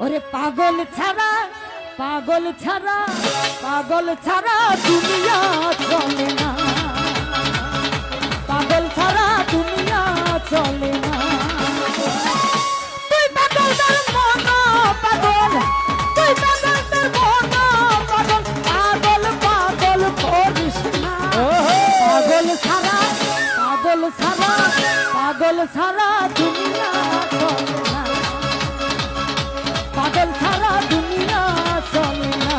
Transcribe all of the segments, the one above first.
ওরে পাগল ছাড়া দুনিয়া চলে না, পাগল ছাড়া দুনিয়া চলে না। তুই পাগল তোর মন পাগল, তুই পাগল তোর মন পাগল, পাগল পাগল করিস না। পাগল ছাড়া দুনিয়া চলে না, পাগল ছাড়া দুনিয়া চলে না।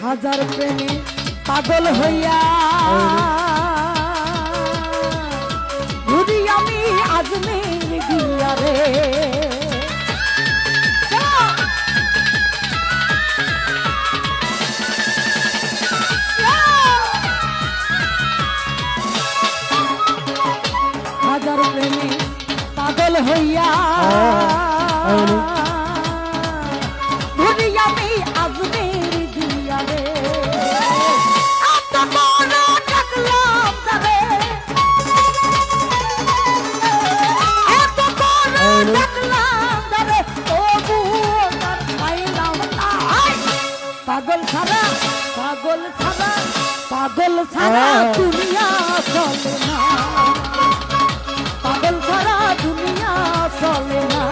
হাজার প্রেমে পাগল হইয়া ঘুরি আমি আজমির গিয়া রে। হাজার প্রেমে পাগল হইয়া ঘুরি আমি আজমির গিয়া রে। পাগল ছাড়া দুনিয়া চলে না, পাগল ছাড়া দুনিয়া চলে না।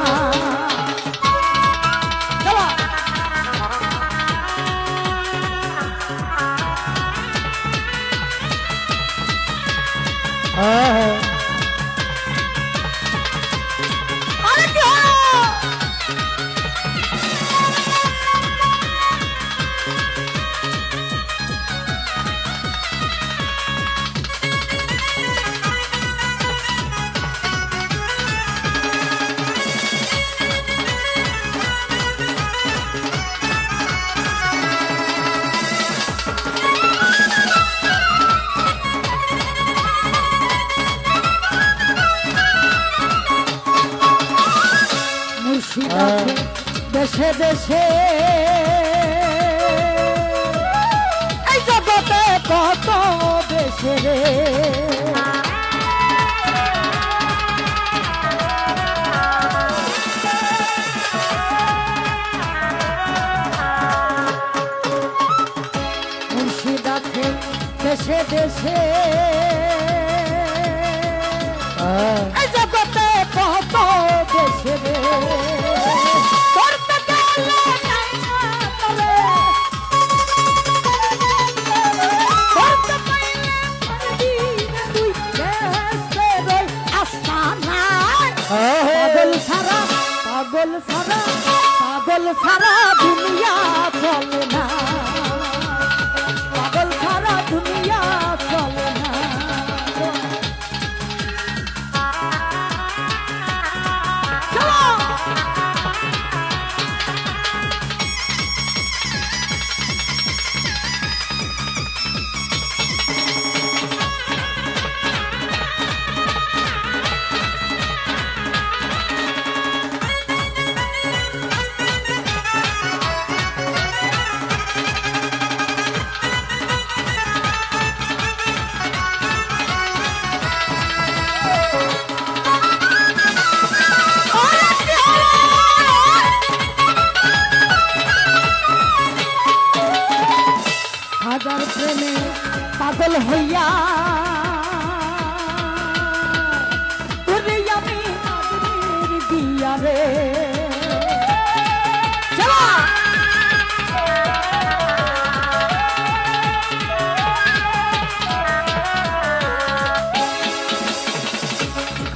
দেশে দেশে এই জগতে কত দেশে রে, মুর্শিদ আছে দেশে দেশে এই জগতে কত দেশে রে। পাগল ছাড়া দুনিয়া চলে না, পাগল ছাড়া দুনিয়া চলে না। হাজার প্রেমে পাগল হইয়া ঘুরি আমি আজমির গিয়া রে।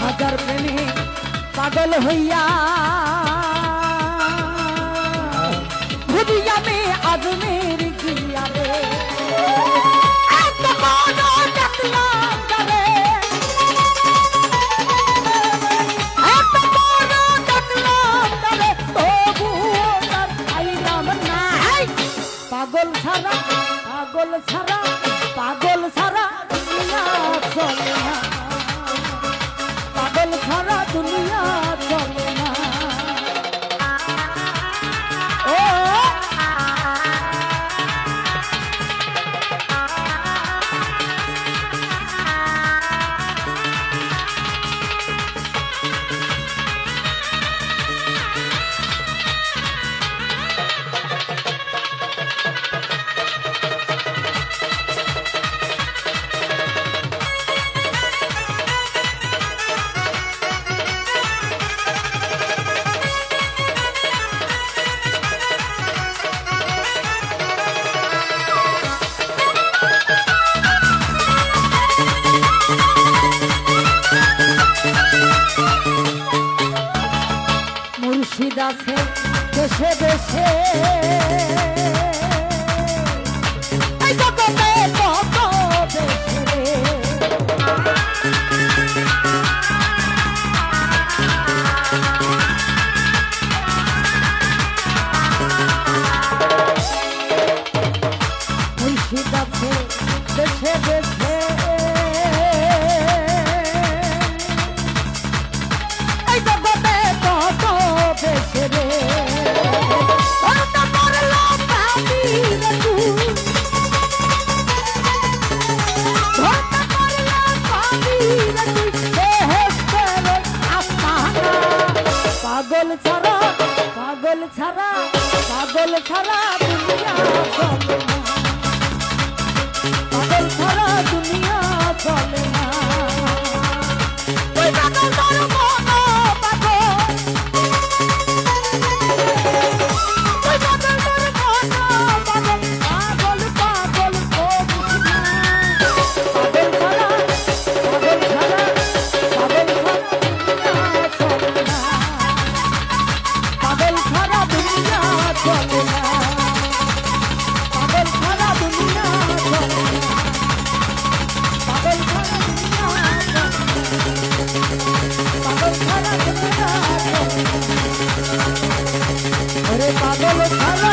হাজার প্রেমে পাগল হইয়া ঘুরি আমি আজমির গিয়া রে। পাগল ছাড়া দুনিয়া চলে না, পাগল ছাড়া দুনিয়া চলে না। ও মুর্শিদ আছে দেশে দেশে, এই জগতে কত দেশে। মুর্শিদ আছে দেশে দেশে, এই জগতে কত দেশে রে। ধরতে পারলাম না আমি রে তুই, ধরতে পারলাম আমি রে তুই, বেহেশতের আস্তানা। পাগল ছাড়া পাগল ছাড়া পাগল ছাড়া দুনিয়া চলে না, পাগল ছাড়া দুনিয়া চলে না। তুই পাগল তোর মন পাগল, তুই পাগল তোর মন পাগল, পাগল পাগল করিস না। পাগল ছাড়া পাগল ছাড়া পাগল ছাড়া দুনিয়া চলে না, পাগল ছাড়া দুনিয়া চলে না, পাগল ছাড়া দুনিয়া চলে না, পাগল ছাড়া দুনিয়া চলে না, পাগল ছাড়া দুনিয়া চলে না, ওরে পাগল ছাড়া